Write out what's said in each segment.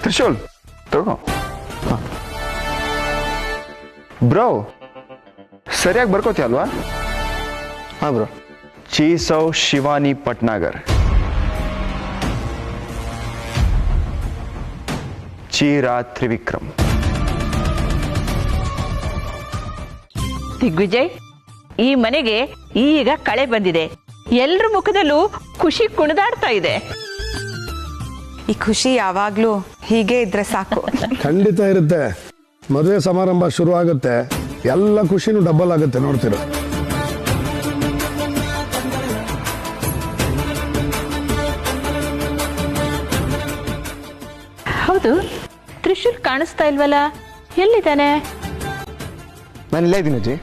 ತ್ರಿಶೂಲ್ ತಗೋ. ಬ್ರೋ ಸರಿಯಾಗಿ ಬರ್ಕೋತಿ ಅಲ್ವಾ? ಹಾಂ ಬ್ರೋ. ಚೀಸೌ ಶಿವಾನಿ ಪಟ್ನಾಗರ್, ಚೀರಾ ತ್ರಿವಿಕ್ರಮ್. ದಿಗ್ವಿಜಯ್, ಈ ಮನೆಗೆ ಈಗ ಕಳೆ ಬಂದಿದೆ. ಎಲ್ರ ಮುಖದಲ್ಲೂ ಖುಷಿ ಕುಣಿದಾಡ್ತಾ ಇದೆ. ಈ ಖುಷಿ ಯಾವಾಗ್ಲೂ ಹೀಗೆ ಇದ್ರೆ ಸಾಕು. ಖಂಡಿತ ಇರುತ್ತೆ. ಮದುವೆ ಸಮಾರಂಭ ಶುರು ಆಗುತ್ತೆ, ಎಲ್ಲ ಖುಷಿನೂ ಡಬಲ್ ಆಗುತ್ತೆ, ನೋಡ್ತೀರ. ಹೌದು, ತ್ರಿಶೂಲ್ ಕಾಣಿಸ್ತಾ ಇಲ್ವಲ್ಲ, ಎಲ್ಲಿದ್ದಾನೆ? ನಾನು ಇಲ್ಲೇ ಇದ್ದೀನಿ ಅಜ್ಜಿ.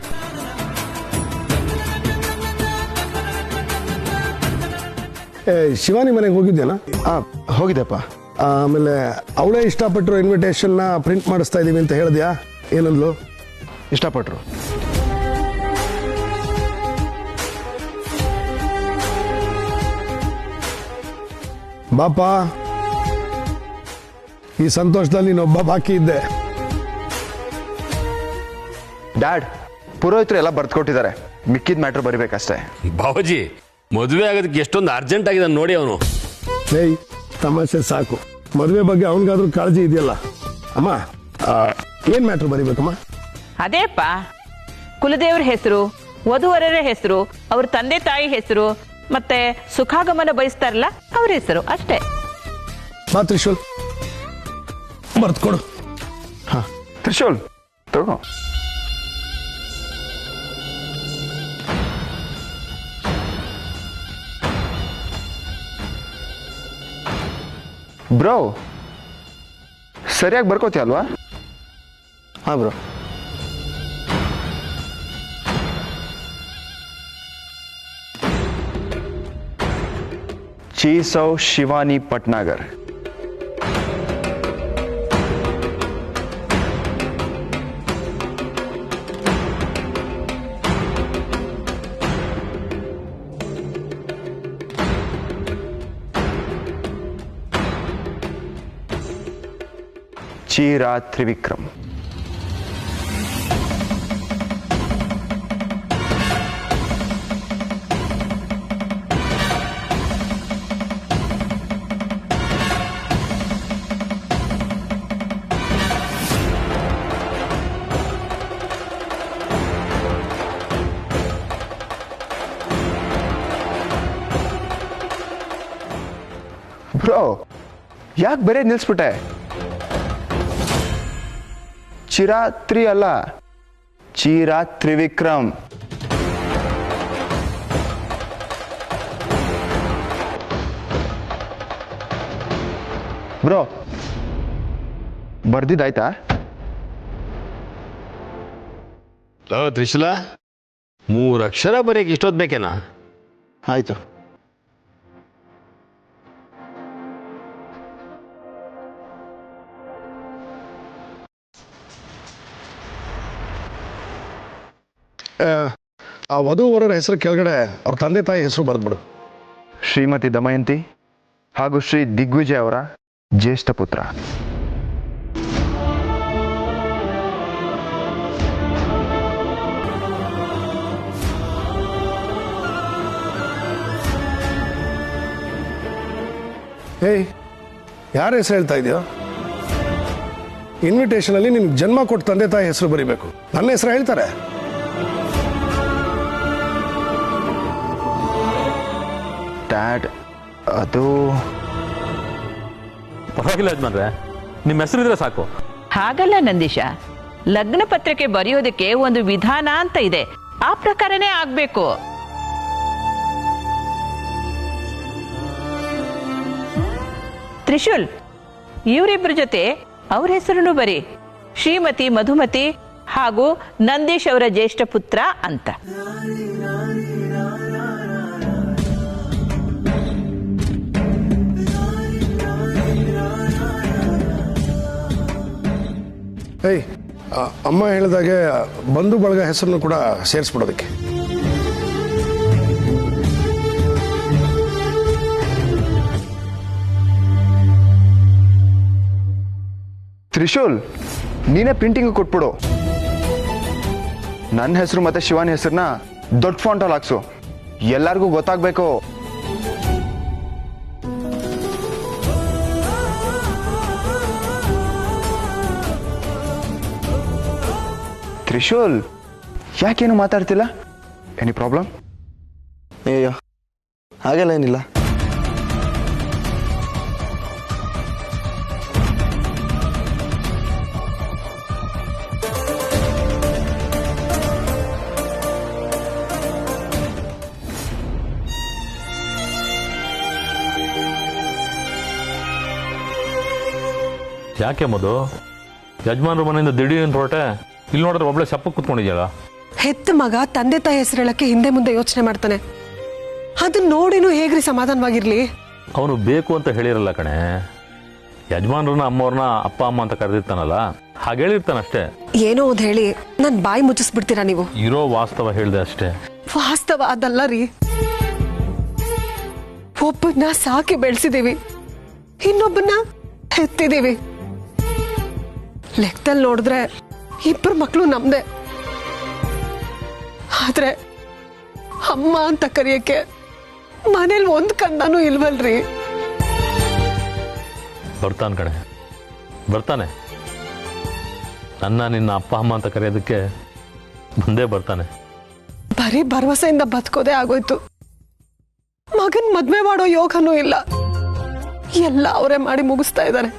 ಶಿವಾನಿ ಮನೆಗೆ ಹೋಗಿದ್ದೇನಾ? ಹಾಂ ಹೋಗಿದ್ದೆಪ್ಪ. ಆಮೇಲೆ ಅವಳೇ ಇಷ್ಟಪಟ್ಟರು ಇನ್ವಿಟೇಷನ್ನ ಪ್ರಿಂಟ್ ಮಾಡಿಸ್ತಾ ಇದ್ದೀವಿ ಅಂತ ಹೇಳಿದ್ಯಾ? ಏನಂದ್ಲು? ಇಷ್ಟಪಟ್ಟರು. ಬಾಪ, ಈ ಸಂತೋಷದಲ್ಲಿ ನೀನೊಬ್ಬ ಬಾಕಿ ಇದ್ದೆ. ಡ್ಯಾಡ್, ಪುರೋಹಿತರು ಎಲ್ಲ ಬರ್ದ್ಕೊಟ್ಟಿದ್ದಾರೆ, ಮಿಕ್ಕಿದ ಮ್ಯಾಟ್ರ್ ಬರಿಬೇಕಷ್ಟೇ. ಬಾಬಾಜಿ, ಮದುವೆ ಆಗೋದಕ್ಕೆ ಎಷ್ಟೊಂದು ಅರ್ಜೆಂಟ್ ಆಗಿದೆ ನೋಡಿ ಅವನು. ಏಯ್, ತಮಾಷೆ ಸಾಕು. ಮದುವೆ ಬಗ್ಗೆ ಅವನಿಗಾದ್ರೂ ಕಾಳಜಿ ಇದೆಯಲ್ಲ. ಅಮ್ಮ, ಏನ್ ಮ್ಯಾಟ್ರ್ ಬರಿಬೇಕಮ್ಮ? ಅದೇಪ್ಪ, ಕುಲದೇವ್ರ ಹೆಸರು, ವಧುವರರ ಹೆಸರು, ಅವ್ರ ತಂದೆ ತಾಯಿ ಹೆಸರು, ಮತ್ತೆ ಸುಖಾಗಮನ ಬಯಸ್ತಾರಲ್ಲ ಅವ್ರ ಹೆಸರು ಅಷ್ಟೇ. ಬಾ ತ್ರಿಶೂಲ್, ಬರ್ತ್ಕೊಡು. ತ್ರಿಶೂಲ್ ತಗೋ. ಬ್ರೋ ಸರಿಯಾಗಿ ಬರ್ಕೋತಿ ಅಲ್ವಾ? ಹಾಂ ಬ್ರೋ. ಚೀಸೌ ಶಿವಾನಿ ಪಟ್ನಾಗರ್, ಚೀರಾ ತ್ರಿವಿಕ್ರಮ್. ಬ್ರೋ ಯಾಕೆ ಬೇರೆ ನಿಲ್ಸ್ಬಿಟ್ಟೆ? ಚಿರಾತ್ರಿ ಅಲ್ಲ, ಚೀರಾ ತ್ರಿವಿಕ್ರಮ್. ಬ್ರೋ ಬರ್ದಿದ್ದಾಯ್ತಾ? ತ್ರಿಶೂಲ, 3 ಅಕ್ಷರ ಬರೆಯಕ್ಕೆ ಇಷ್ಟೊತ್ತು ಬೇಕೇನಾ? ಆಯಿತು. ಆ ವಧುವರರ ಹೆಸರು ಕೆಳಗಡೆ ಅವ್ರ ತಂದೆ ತಾಯಿ ಹೆಸರು ಬರೆದ್ಬಿಡು. ಶ್ರೀಮತಿ ದಮಯಂತಿ ಹಾಗೂ ಶ್ರೀ ದಿಗ್ವಿಜಯ್ ಅವರ ಜ್ಯೇಷ್ಠ ಪುತ್ರ. ಏಯ್, ಯಾರ ಹೆಸರು ಹೇಳ್ತಾ ಇದೆಯೋ? ಇನ್ವಿಟೇಷನ್ ಅಲ್ಲಿ ನಿನ್ಗೆ ಜನ್ಮ ಕೊಟ್ಟ ತಂದೆ ತಾಯಿ ಹೆಸರು ಬರೀಬೇಕು. ನನ್ನ ಹೆಸರು ಹೇಳ್ತಾರೆ? ಡ್ಯಾಡ್, ಅದು ಪರವಾಗಿಲ್ಲ ಯಜಮಾನ್ರೆ, ನಿಮ್ಮ ಹೆಸರಿದ್ರೆ ಸಾಕು. ಹಾಗಲ್ಲ ನಂದೀಶ, ಲಗ್ನ ಪತ್ರಿಕೆ ಬರೆಯೋದಕ್ಕೆ ಒಂದು ವಿಧಾನ ಅಂತ ಇದೆ, ಆ ಪ್ರಕಾರನೇ ಆಗ್ಬೇಕು. ತ್ರಿಶೂಲ್, ಇವರಿಬ್ಬರ ಜೊತೆ ಅವ್ರ ಹೆಸರನ್ನು ಬರಿ, ಶ್ರೀಮತಿ ಮಧುಮತಿ ಹಾಗೂ ನಂದೀಶ್ ಅವರ ಜ್ಯೇಷ್ಠ ಪುತ್ರ ಅಂತ. ಏಯ್, ಅಮ್ಮ ಹೇಳಿದಾಗೆ ಬಂಧು ಬಳಗ ಹೆಸರನ್ನು ಕೂಡ ಸೇರಿಸ್ಬಿಡೋದಕ್ಕೆ. ತ್ರಿಶೂಲ್ ನೀನೇ ಪ್ರಿಂಟಿಂಗ್ ಕೊಟ್ಬಿಡು. ನನ್ನ ಹೆಸರು ಮತ್ತೆ ಶಿವಾನಿ ಹೆಸರನ್ನ ದೊಡ್ಡ ಫಾಂಟಲ್ಲಿ ಹಾಕ್ಸು, ಎಲ್ಲರಿಗೂ ಗೊತ್ತಾಗ್ಬೇಕು. ತ್ರಿಶೂಲ್ ಯಾಕೇನು ಮಾತಾಡ್ತಿಲ್ಲ? Any problem? ಅಯ್ಯೋ ಹಾಗೆಲ್ಲ ಏನಿಲ್ಲ. ಯಾಕೆ ಮಧು, ಯಜಮಾನ್ರ ಮನೆಯಿಂದ ದಿಢೀರ್ ಹೊರಟೆ, ಇಲ್ಲಿ ನೋಡಿದ್ರೆ ಒಬ್ಳೆ ಸಪ್ಪ ಕೂತ್ಕೊಂಡಿದ್ಯಾಳ. ಹೆತ್ತ ಮಗ ತಂದೆ ತಾಯಿ ಹೆಸರೇಳಕ್ಕೆ ಹಿಂದೆ ಮುಂದೆ ಯೋಚನೆ ಮಾಡ್ತಾನೆ. ಅದನ್ನ ನೋಡಿನೂ ಹೇಗ್ರಿ ಸಮಾಧಾನವಾಗಿರ್ಲಿ? ಅವನು ಬೇಕು ಅಂತ ಹೇಳಿರಲ್ಲ ಕಣೆ, ಯಜಮಾನ್ರನ್ನ ಅಮ್ಮವ್ರನ್ನ ಅಪ್ಪ ಅಮ್ಮ ಅಂತ ಕರೆದಿರ್ತಾನಲ್ಲ, ಹಾಗೆ ಹೇಳಿರ್ತಾನಷ್ಟೇ. ಏನೋ ಒಂದ್ ಹೇಳಿ ನನ್ ಬಾಯಿ ಮುಚ್ಚಿಸ್ಬಿಡ್ತೀರಾ ನೀವು? ಇರೋ ವಾಸ್ತವ ಹೇಳ್ದೆ ಅಷ್ಟೇ. ವಾಸ್ತವ ಅದಲ್ಲ ರೀ. ಒಬ್ಬನ್ನ ಸಾಕಿ ಬೆಳೆಸಿದೀವಿ, ಇನ್ನೊಬ್ಬನ್ನ ಹೆತ್ತಿದೀವಿ. ಲೆಕ್ಕದಲ್ಲಿ ನೋಡಿದ್ರೆ ಇಬ್ಬರು ಮಕ್ಕಳು ನಮ್ದೆ. ಆದ್ರೆ ಅಮ್ಮ ಅಂತ ಕರೆಯಕ್ಕೆ ಮನೇಲಿ ಒಂದ್ ಕಂದನೂ ಇಲ್ವಲ್ರಿ. ಬರ್ತಾನೆ ಕಣೆ, ಬರ್ತಾನೆ. ನನ್ನ ನಿನ್ನ ಅಪ್ಪ ಅಮ್ಮ ಅಂತ ಕರೆಯೋದಕ್ಕೆ ಬಂದೇ ಬರ್ತಾನೆ. ಬರೀ ಭರವಸೆಯಿಂದ ಬದುಕೋದೇ ಆಗೋಯ್ತು. ಮಗನ್ ಮದ್ವೆ ಮಾಡೋ ಯೋಗನೂ ಇಲ್ಲ. ಎಲ್ಲ ಅವರೇ ಮಾಡಿ ಮುಗಿಸ್ತಾ ಇದ್ದಾರೆ.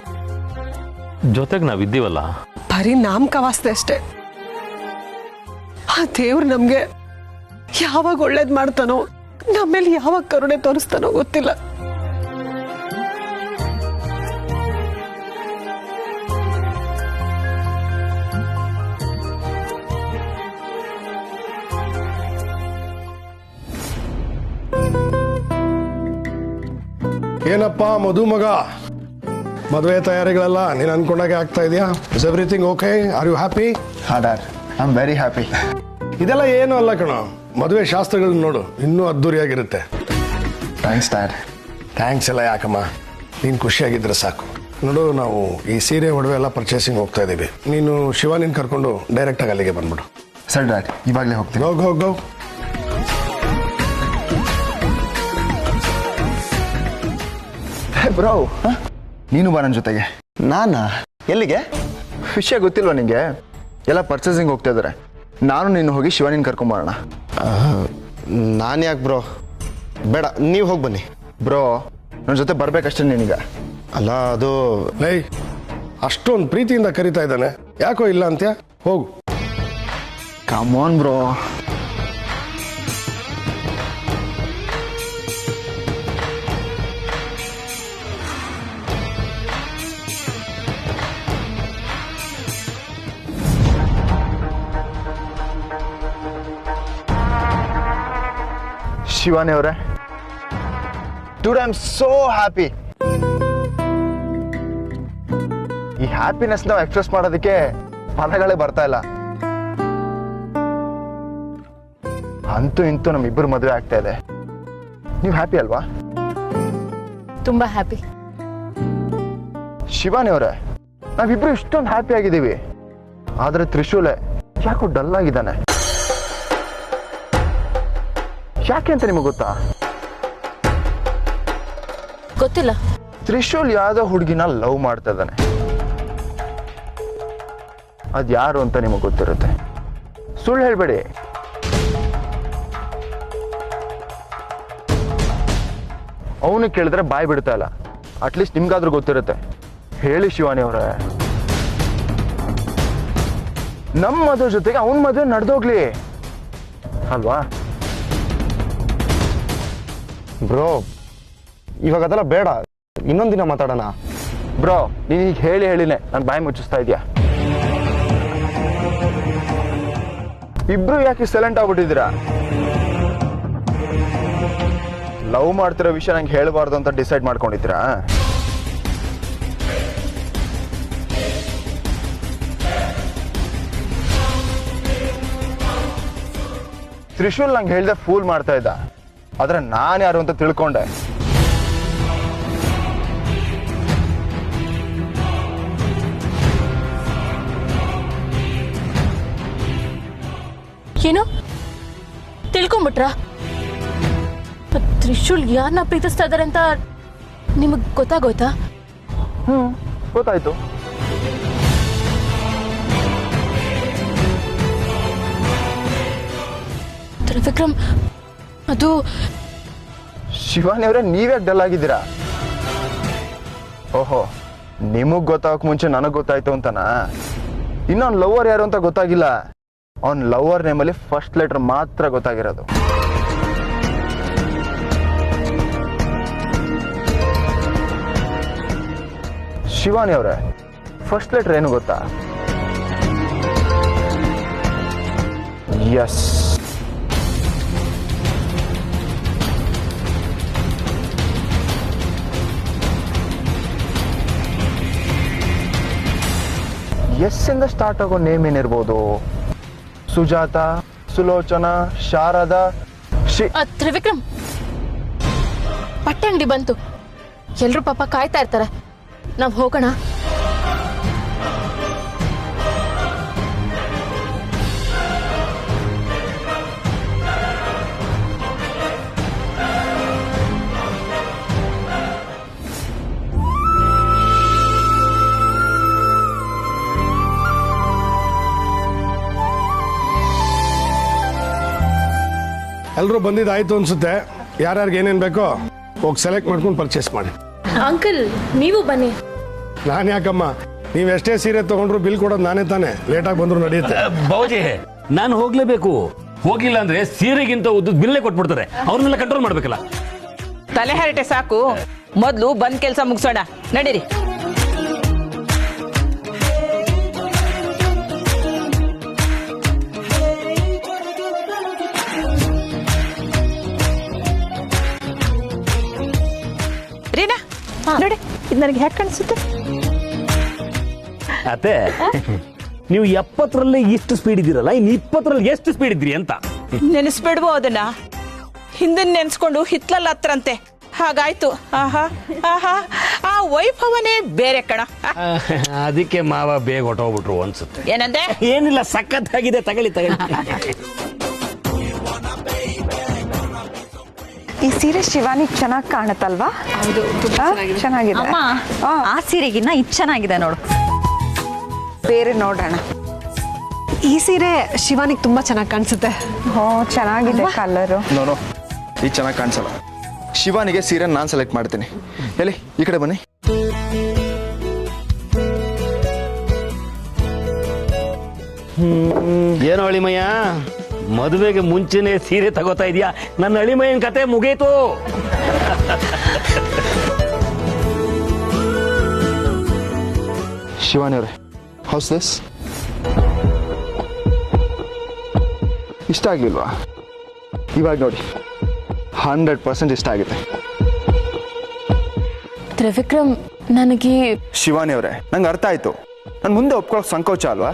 ಜೊತೆಗೆ ನಾವಿದ್ದೀವಲ್ಲ. ಬರೀ ನಾಮಕವಾಸ್ತೆ ಅಷ್ಟೇ. ಆ ದೇವ್ರು ನಮ್ಗೆ ಯಾವಾಗ ಒಳ್ಳೇದ್ ಮಾಡ್ತಾನೋ, ನಮ್ಮೇಲೆ ಯಾವಾಗ ಕರುಣೆ ತೋರಿಸ್ತಾನೋ ಗೊತ್ತಿಲ್ಲ. ಏನಪ್ಪ ಮಧು ಮಗ, ಮದುವೆ ತಯಾರಿಗಳೆಲ್ಲ ನೀನು ಅನ್ಕೊಂಡಾಗೆ ಆಗ್ತಾ ಇದೆಯಾ? Is everything okay? Are you happy? ಹಾ dad, I am very happy. ಇದೆಲ್ಲ ಏನು ಅಲ್ಲ ಕಣೋ, ಮದುವೆ ಶಾಸ್ತ್ರಗಳನ್ನ ನೋಡು, ಇನ್ನೂ ಅದ್ದೂರಿಯಾಗಿರುತ್ತೆ. Thanks dad. ಥ್ಯಾಂಕ್ಸ್ ಎಲ್ಲ ಯಾಕಮ್ಮ, ನೀನು ಖುಷಿಯಾಗಿದ್ರೆ ಸಾಕು. ನೋಡು, ನಾವು ಈ ಸೀರೆ ಒಡವೆ ಎಲ್ಲ ಪರ್ಚೇಸಿಂಗ್ ಹೋಗ್ತಾ ಇದ್ದೀವಿ. ನೀನು ಶಿವಾನಿನ ಕರ್ಕೊಂಡು ಡೈರೆಕ್ಟಾಗಿ ಅಲ್ಲಿಗೆ ಬಂದ್ಬಿಡು. ಸರ್ ಡ್ಯಾಡ್, ಇವಾಗಲೇ ಹೋಗ್ತೀನಿ. ಗೋ ಗೋ ಗೋ. ಬ್ರೋ, ನೀನು ಬಾ ನನ್ನ ಜೊತೆಗೆ. ನಾನಾ? ಎಲ್ಲಿಗೆ? ವಿಷಯ ಗೊತ್ತಿಲ್ವಾ ನಿಂಗೆ? ಎಲ್ಲ ಪರ್ಚೇಸಿಂಗ್ ಹೋಗ್ತಾ ಇದ್ದಾರೆ. ನಾನು ನೀನು ಹೋಗಿ ಶಿವಾನಿನ ಕರ್ಕೊಂಬರೋಣ. ನಾನು ಯಾಕೆ ಬ್ರೋ? ಬೇಡ, ನೀವು ಹೋಗಿ ಬನ್ನಿ. ಬ್ರೋ, ನನ್ನ ಜೊತೆ ಬರ್ಬೇಕಷ್ಟೇ ನಿನಗ. ಅಲ್ಲ ಅದು ಲೈ, ಅಷ್ಟೊಂದು ಪ್ರೀತಿಯಿಂದ ಕರಿತಾ ಇದ್ದಾನೆ, ಯಾಕೋ ಇಲ್ಲ ಅಂತ್ಯ? ಹೋಗು. Come on bro. ಶಿವಾನಿ ಅವರೇ, today I am so happy. ಈ ಹ್ಯಾಪಿನೆಸ್ ನಾವು ಎಕ್ಸ್ಪ್ರೆಸ್ ಮಾಡೋದಕ್ಕೆ ಪದಗಳೇ ಬರ್ತಾ ಇಲ್ಲ. ಅಂತೂ ಇಂತೂ ನಮ್ಮಿಬ್ಬರು ಮದುವೆ ಆಗ್ತಾ ಇದೆ. ನೀವು ಹ್ಯಾಪಿ ಅಲ್ವಾ? ತುಂಬಾ ಹ್ಯಾಪಿ. ಶಿವಾನಿ ಅವರೇ, ನಾವಿಬ್ರು ಇಷ್ಟೊಂದು ಹ್ಯಾಪಿ ಆಗಿದ್ದೀವಿ, ಆದ್ರೆ ತ್ರಿಶೂಲೆ ಯಾಕೋ ಡಲ್ ಆಗಿದ್ದಾನೆ. ಯಾಕೆ ಅಂತ ನಿಮಗೆ ಗೊತ್ತಾ? ಗೊತ್ತಿಲ್ಲ. ತ್ರಿಶೂಲ್ ಯಾವ್ದೋ ಹುಡುಗಿನ ಲವ್ ಮಾಡ್ತಾ ಇದ್ದಾನೆ. ಅದ್ ಯಾರು ಅಂತ ನಿಮಗೆ ಗೊತ್ತಿರುತ್ತೆ, ಸುಳ್ಳು ಹೇಳ್ಬೇಡಿ. ಅವನು ಕೇಳಿದ್ರೆ ಬಾಯ್ ಬಿಡ್ತಾ ಇಲ್ಲ. ಅಟ್ಲೀಸ್ಟ್ ನಿಮ್ಗಾದ್ರೂ ಗೊತ್ತಿರುತ್ತೆ. ಹೇಳಿ ಶಿವಾನಿ ಅವರೇ, ನಮ್ಮ ಮದುವೆ ಜೊತೆಗೆ ಅವನ ಮದುವೆ ನಡೆದೋಗ್ಲಿ ಅಲ್ವಾ? ಬ್ರೋ, ಇವಾಗ ಅದೆಲ್ಲ ಬೇಡ, ಇನ್ನೊಂದು ದಿನ ಮಾತಾಡೋಣ. ಬ್ರೋ, ನೀನು ಈಗ ಹೇಳಿನೇ ನಾನು ಬಾಯಿ ಮುಚ್ಚಿಸ್ತಾ ಇದೆಯಾ? ಇಬ್ರು ಯಾಕೆ ಸೈಲೆಂಟ್ ಆಗ್ಬಿಟ್ಟಿದ್ದೀರಾ? ಲವ್ ಮಾಡ್ತಿರೋ ವಿಷಯ ನಂಗೆ ಹೇಳಬಾರ್ದು ಅಂತ ಡಿಸೈಡ್ ಮಾಡ್ಕೊಂಡಿದ್ದೀರಾ? ತ್ರಿಶೂಲ್ ನಂಗೆ ಹೇಳ್ದೆ ಫೂಲ್ ಮಾಡ್ತಾ ಇದ್ದ, ಆದ್ರೆ ನಾನು ಯಾರು ಅಂತ ತಿಳ್ಕೊಂಡೆ. ಏನು ತಿಳ್ಕೊಂಬಿಟ್ರಾ? ತ್ರಿಶೂಲ್ ಯಾರನ್ನ ಪ್ರೀತಿಸ್ತಾ ಇದಾರೆ ಅಂತ ನಿಮಗ್ ಗೊತ್ತಾಗೋಯ್ತಾ? ಗೊತ್ತಾಯ್ತು. ತ್ರಿವಿಕ್ರಮ್, ಅದು ಶಿವಾನಿ ಅವರೇ, ನೀವೇ ಡಲ್ ಆಗಿದ್ದೀರಾ? ಓಹೋ, ನಿಮಗ್ ಗೊತ್ತಾಗಕ್ ಮುಂಚೆ ನನಗ್ ಗೊತ್ತಾಯ್ತು ಅಂತನಾ? ಇನ್ನೊಂದು ಲವರ್ ಯಾರು ಅಂತ ಗೊತ್ತಾಗಿಲ್ಲ. ಅವ್ನ್ ಲವರ್ ನೇಮಲ್ಲಿ ಫಸ್ಟ್ ಲೆಟರ್ ಮಾತ್ರ ಗೊತ್ತಾಗಿರೋದು. ಶಿವಾನಿ ಅವರೇ, ಫಸ್ಟ್ ಲೆಟರ್ ಏನು ಗೊತ್ತಾ? ಎಸ್. ಎಸ್ ಇಂದ ಸ್ಟಾರ್ಟ್ ಆಗೋ ನೇಮ್ ಏನಿರ್ಬೋದು? ಸುಜಾತ, ಸುಲೋಚನಾ, ಶಾರದಾ, ತ್ರಿವಿಕ್ರಮ್, ಬಟ್ಟೆ ಅಂಗಡಿ ಬಂತು. ಎಲ್ರು ಪಾಪ ಕಾಯ್ತಾ ಇರ್ತಾರೆ. ನಾವ್ ಹೋಗೋಣ. ಎಲ್ಲರೂ ಬಂದಿದ್ದಾಯ್ತು ಅನ್ಸುತ್ತೆ. ಯಾರ್ಯಾರಿಗೆ ಏನೇನು ಬೇಕೋ ಹೋಗಿ ಸೆಲೆಕ್ಟ್ ಮಾಡ್ಕೊಂಡು ಪರ್ಚೇಸ್ ಮಾಡಿ. ಅಂಕಲ್, ನೀವು ಬನ್ನಿ. ನಾನು ಯಾಕಮ್ಮ, ನೀವು ಎಷ್ಟೇ ಸೀರೆ ತಗೊಂಡ್ರು ಬಿಲ್ ಕೊಡೋದು ನಾನೇ ತಾನೆ. ಲೇಟಾಗಿ ಬಂದ್ರು ನಡೆಯುತ್ತೆ. ಬಾಬುಜಿ, ನಾನು ಹೋಗ್ಲೇಬೇಕು. ಹೋಗಿಲ್ಲ ಅಂದ್ರೆ ಸೀರೆಗಿಂತ ಉದ್ದದ ಬಿಲ್ಲೇ ಕೊಟ್ಬಿಡ್ತಾರೆ. ಅವ್ರನ್ನೆಲ್ಲ ಕಂಟ್ರೋಲ್ ಮಾಡ್ಬೇಕಲ್ಲ. ತಲೆ ಹರಟೆ ಸಾಕು, ಮೊದ್ಲು ಬಂದ್ ಕೆಲ್ಸ ಮುಗಿಸೋಣ. ನಡೀರಿ. ರೀನಾ, ನೋಡಿ ಇದು ನನಗೆ ಹ್ಯಾಕ್ ಕಾಣಿಸುತ್ತೆ? ಅತ್ತೆ, ನೀವು 70ರಲ್ಲಿ ಇಷ್ಟು ಸ್ಪೀಡ್ ಇದ್ದೀರಲ್ಲ, ಇನ್ನು 20ರಲ್ಲಿ ಎಷ್ಟು ಸ್ಪೀಡ್ ಇದ್ರಿ ಅಂತ ನೆನೆಸ್ಬೇಡ್ವೋ ಅದನ್ನ? ಹಿಂದನ್ ನೆನ್ಸ್ಕೊಂಡು ಹಿತ್ಲಲ್ಲ ಹತ್ರಂತೆ. ಹಾಗಾಯ್ತು. ಆಹಾ ಆಹಾ, ಆ ವೈಭವನೇ ಬೇರೆ ಕಣ. ಅದಕ್ಕೆ ಮಾವ ಬೇಗ ಹೊಟ್ಟೋಗ್ಬಿಟ್ರು ಅನ್ಸುತ್ತೆ. ಏನಂದೆ? ಏನಿಲ್ಲ, ಸಖತ್ತಾಗಿದೆ. ತಗೊಳ್ಳಿ ತಗೊಳ್ಳಿ. ಈ ಸೀರೆ ಶಿವಾನಿ ಚೆನ್ನಾಗಿ ಕಾಣುತ್ತಲ್ವಾ? ಹೌದು, ತುಂಬಾ ಚೆನ್ನಾಗಿದೆ. ಆ ಸೀರೆಗಿನ್ನ ಇದು ಚೆನ್ನಾಗಿದೆ ನೋಡು. ಬೇರೆ ನೋಡೋಣ. ಈ ಸೀರೆ ಶಿವಾನಿಗೆ ತುಂಬಾ ಚೆನ್ನಾಗಿ ಕಾಣಿಸುತ್ತೆ. ಚೆನ್ನಾಗಿದೆ ಕಲರು. ನೋನು, ಇದು ಚೆನ್ನಾಗಿ ಕಾಣಿಸಲ್ಲ. ಶಿವಾನಿಗೆ ಸೀರೆ ನಾನು ಸೆಲೆಕ್ಟ್ ಮಾಡ್ತೀನಿ. ಎಲ್ಲಿ ಈ ಕಡೆ ಬನ್ನಿ. ಏನೋ ಅಳಿಮಯ್ಯ, ಮದುವೆಗೆ ಮುಂಚೆನೆ ಸೀರೆ ತಗೋತಾ ಇದೀಯಾ? ನನ್ನ ಅಳಿಮಯ್ಯನ ಕತೆ ಮುಗೀತು. ಶಿವಾನಿ ಅವರೇ, ಹೌಸ್ ದಿಸ್? ಇಷ್ಟ ಆಗ್ಲಿಲ್ವಾ? ಇವಾಗ ನೋಡಿ, 100% ಇಷ್ಟ ಆಗಿದೆ. ತ್ರಿವಿಕ್ರಮ್, ನನಗೆ ಶಿವಾನಿ ಅವರೇ, ನಂಗೆ ಅರ್ಥ ಆಯ್ತು. ನಾನು ಮುಂದೆ ಒಪ್ಕೊಳ್ಳೋಕೆ ಸಂಕೋಚ ಅಲ್ವಾ?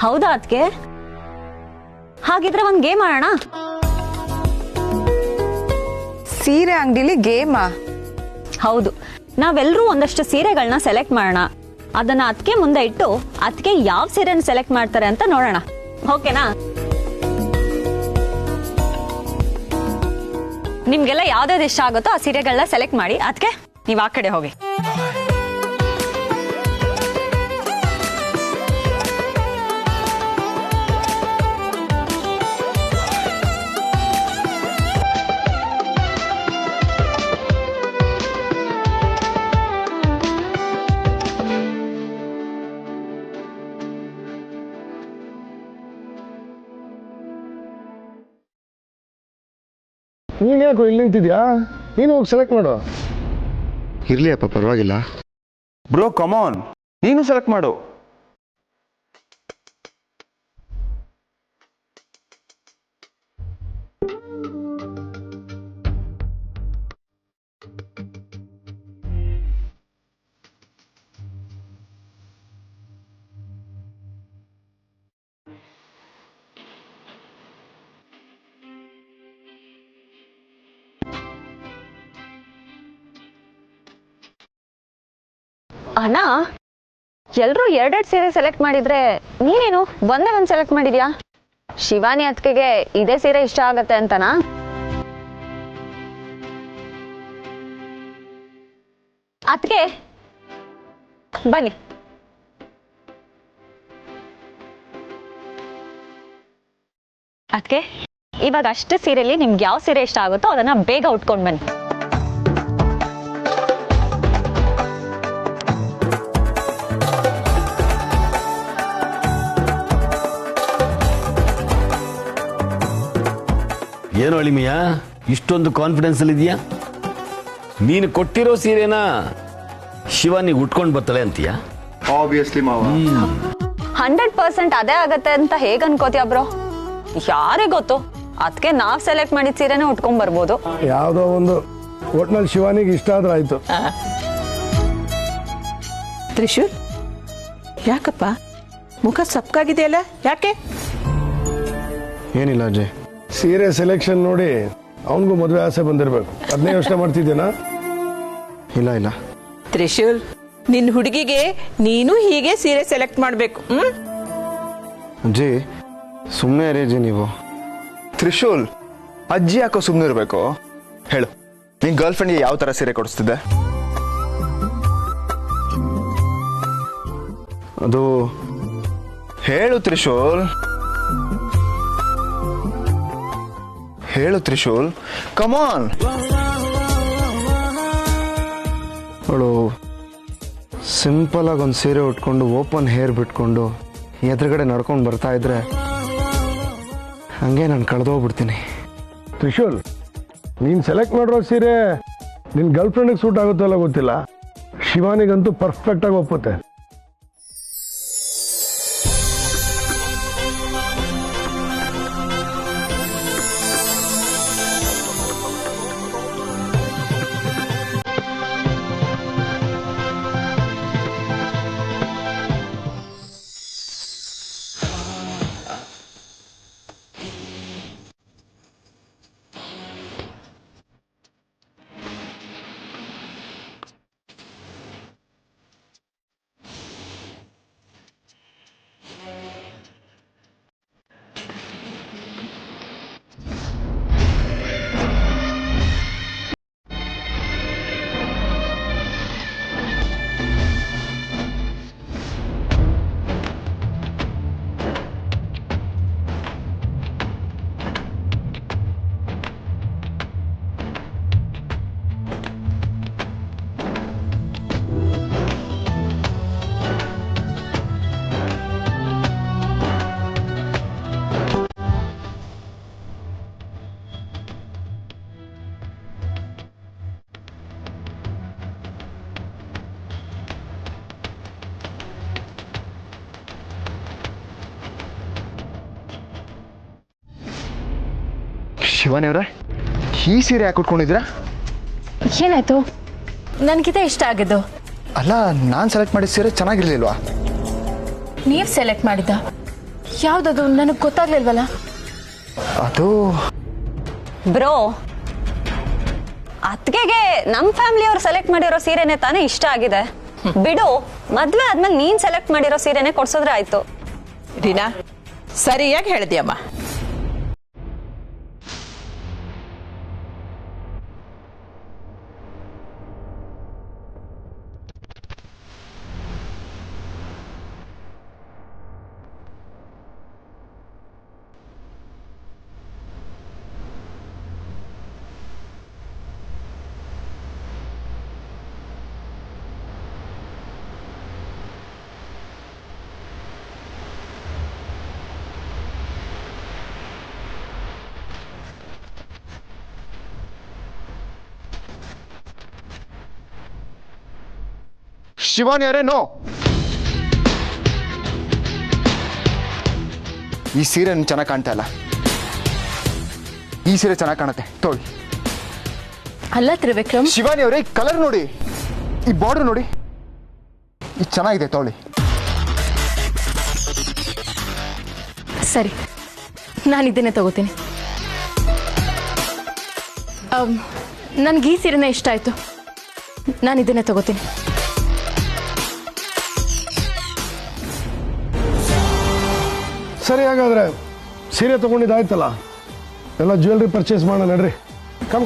ಹೌದಾ ಅದಕ್ಕೆ? ಹಾಗಿದ್ರೆ ಒಂದ್ ಗೇಮ್ ಆಡೋಣ. ಸೀರೆ ಅಂಗಡಿಲಿ ಗೇಮಾ? ಹೌದು, ನಾವೆಲ್ಲರೂ ಒಂದಷ್ಟು ಸೀರೆಗಳನ್ನ ಸೆಲೆಕ್ಟ್ ಮಾಡೋಣ. ಅದನ್ನ ಅದಕ್ಕೆ ಮುಂದೆ ಇಟ್ಟು ಅದಕ್ಕೆ ಯಾವ ಸೀರೆನ ಸೆಲೆಕ್ಟ್ ಮಾಡ್ತಾರೆ ಅಂತ ನೋಡೋಣ. ಓಕೆನಾ? ನಿಮ್ಗೆಲ್ಲ ಯಾವ್ದಾವ್ದು ಇಷ್ಟ ಆಗುತ್ತೋ ಆ ಸೀರೆಗಳನ್ನ ಸೆಲೆಕ್ಟ್ ಮಾಡಿ. ಅದಕ್ಕೆ ನೀವು ಆ ಕಡೆ ಹೋಗಿ. ನೀನ್ ಯಾಕೋ ಇಲ್ಲಿ ನಿಂತಿದ್ಯಾ? ನೀನು ಹೋಗಿ ಸೆಲೆಕ್ಟ್ ಮಾಡು. ಇರ್ಲಿ ಅಪ್ಪ, ಪರವಾಗಿಲ್ಲ. ಬ್ರೋ ಕಮಾನ್, ನೀನು ಸೆಲೆಕ್ಟ್ ಮಾಡು. ಅಣ್ಣ, ಎಲ್ರು ಎರಡೆರಡು ಸೀರೆ ಸೆಲೆಕ್ಟ್ ಮಾಡಿದ್ರೆ ನೀನೇನು ಒಂದೇ ಒಂದ್ ಸೆಲೆಕ್ಟ್ ಮಾಡಿದ್ಯಾ? ಶಿವಾನಿ ಅತ್ತಿಗೆಗೆ ಇದೇ ಸೀರೆ ಇಷ್ಟ ಆಗತ್ತೆ ಅಂತನಾ? ಅತ್ತಿಗೆ ಬನ್ನಿ. ಅತ್ತಿಗೆ ಇವಾಗ ಅಷ್ಟೇ ಸೀರೆಯಲ್ಲಿ ನಿಮ್ಗೆ ಯಾವ ಸೀರೆ ಇಷ್ಟ ಆಗುತ್ತೋ ಅದನ್ನ ಬೇಗ ಉಟ್ಕೊಂಡು ಬನ್ನಿ. ಏನು ಅಳಿಮಿಯ ಇಷ್ಟೊಂದು ಕಾನ್ಫಿಡೆನ್ಸ್ ಅಲ್ಲಿ ಇದೆಯಾ? ನೀನು ಕೊಟ್ಟಿರೋ ಸೀರೆನ ಶಿವಾನಿಗೆ ಉಟ್ಕೊಂಡು ಬರ್ತಾಳೆ ಅಂತೀಯ? ಆಬ್ವಿಯಸ್ಲಿ ಮಾವ. 100% ಅದೇ ಆಗತ್ತೆ ಅಂತ ಹೇಗ್ ಅನ್ಕೋತೀಯ ಬ್ರೋ? ಯಾರೇ ಗೊತ್ತು, ಅದಕ್ಕೆ ನಾವ್ ಸೆಲೆಕ್ಟ್ ಮಾಡಿದ ಸೀರೆನೇ ಉಟ್ಕೊಂಡ್ ಬರ್ಬೋದು. ಯಾವುದೋ ಒಂದು ಒಟ್ನಲ್ಲಿ ಶಿವಾನಿಗೆ ಇಷ್ಟ ಆದ್ರೆ ಆಯ್ತು. ತ್ರಿಶೂಲ್, ಯಾಕಪ್ಪ ಮುಖ ಸಪ್ಪಗಾಗಿದೆಯಲ್ಲ, ಯಾಕೆ? ಏನಿಲ್ಲ ಅಜ್ಜಿ. ಸೀರೆ ಸೆಲೆಕ್ಷನ್ ನೋಡಿ ಅವನಿಗೂ ಮದುವೆ ಆಸೆ ಬಂದಿರಬೇಕು. ಅದನ್ನೇ ಯೋಚನೆ ಮಾಡ್ತಿದ್ದೇನಾ? ಇಲ್ಲ ಇಲ್ಲ ತ್ರಿಶೂಲ್, ನಿನ್ನ ಹುಡುಗಿಗೆ ನೀನು ಹೀಗೆ ಸೀರೆ ಸೆಲೆಕ್ಟ್ ಮಾಡಬೇಕು. ಅಜ್ಜಿ ಸುಮ್ಮನೆ ಇರಿ ಅಜ್ಜಿ ನೀವು. ತ್ರಿಶೂಲ್, ಅಜ್ಜಿ ಯಾಕೋ ಸುಮ್ಮನೆ ಇರಬೇಕು? ಹೇಳು, ನಿನ್ ಗರ್ಲ್ ಫ್ರೆಂಡ್ಗೆ ಯಾವ ತರ ಸೀರೆ ಕೊಡಿಸ್ತಿದ್ದೆ? ಅದು ಹೇಳು ತ್ರಿಶೂಲ್, ಹೇಳು ತ್ರಿಶೂಲ್, ಕಮಾನ್. ಅವಳು ಸಿಂಪಲ್ ಆಗಿ ಒಂದು ಸೀರೆ ಉಟ್ಕೊಂಡು ಓಪನ್ ಹೇರ್ ಬಿಟ್ಕೊಂಡು ಎದುರುಗಡೆ ನಡ್ಕೊಂಡು ಬರ್ತಾ ಇದ್ರೆ ಹಂಗೆ ನಾನು ಕಳೆದೋಗ್ಬಿಡ್ತೀನಿ. ತ್ರಿಶೂಲ್, ನೀನು ಸೆಲೆಕ್ಟ್ ಮಾಡಿರೋ ಸೀರೆ ನಿನ್ನ ಗರ್ಲ್ ಫ್ರೆಂಡಿಗೆ ಸೂಟ್ ಆಗುತ್ತಲ್ಲ ಗೊತ್ತಿಲ್ಲ, ಶಿವಾನಿಗಂತೂ ಪರ್ಫೆಕ್ಟ್ ಆಗಿ ಒಪ್ಪುತ್ತೆ. ಶಿವಾನಿ ಅವರೇ, ಈ ಸೀರೆ ಯಾಕೆ ಉಟ್ಕೊಂಡಿದ್ದೀರಾ? ಏನಾಯ್ತು? ನನ್ಗಿದೇ ಇಷ್ಟ ಆಗಿದ್ದು. ಅಲ್ಲ, ನಾನು ಸೆಲೆಕ್ಟ್ ಮಾಡಿದ ಸೀರೆ ಚೆನ್ನಾಗಿರ್ಲಿಲ್ವಾ? ನೀವ್ ಸೆಲೆಕ್ಟ್ ಮಾಡಿದ್ದ ಯಾವ್ದದು ನನಗ್ ಗೊತ್ತಾಗ್ಲಿಲ್ವಲ್ಲ. ಅದು ಬ್ರೋ, ಅತ್ತಿಗೆಗೆ ನಮ್ ಫ್ಯಾಮಿಲಿಯವ್ರು ಸೆಲೆಕ್ಟ್ ಮಾಡಿರೋ ಸೀರೆನೆ ತಾನೇ ಇಷ್ಟ ಆಗಿದೆ. ಬಿಡು, ಮದ್ವೆ ಆದ್ಮೇಲೆ ನೀನ್ ಸೆಲೆಕ್ಟ್ ಮಾಡಿರೋ ಸೀರೆನೆ ಕೊಡ್ಸಿದ್ರೆ ಆಯ್ತು. ರೀನಾ, ಸರಿಯಾಗಿ ಹೇಳಿದ್ಯಮ್ಮ. ಶಿವಾನಿ ಅವರೇ, ನೋ. ಈ ಸೀರೆ ಚೆನ್ನಾಗಿ ಕಾಣ್ತಾ ಇಲ್ಲ. ಈ ಸೀರೆ ಚೆನ್ನಾಗಿ ಕಾಣುತ್ತೆ, ತೋಳಿ. ಅಲ್ಲ ತ್ರಿವಿಕ್ರಮ್, ಶಿವಾನಿ ಅವರೇ, ಕಲರ್ ನೋಡಿ, ಈ ಬಾರ್ಡರ್ ನೋಡಿ, ಇದು ಚೆನ್ನಾಗಿದೆ, ತೋಳಿ. ಸರಿ, ನಾನು ಇದನ್ನೇ ತಗೋತೀನಿ. ನನ್ಗೆ ಈ ಸೀರೆನೇ ಇಷ್ಟ ಆಯ್ತು, ನಾನು ಇದನ್ನೇ ತಗೋತೀನಿ. ಸರಿ, ಹಾಗಾದ್ರೆ ಸೀರೆ ತೊಗೊಂಡಿದ್ದಾಯ್ತಲ್ಲ, ಎಲ್ಲ ಜ್ಯುವೆಲ್ರಿ ಪರ್ಚೇಸ್ ಮಾಡೋಣ ನಡ್ರಿ. ಕಮ್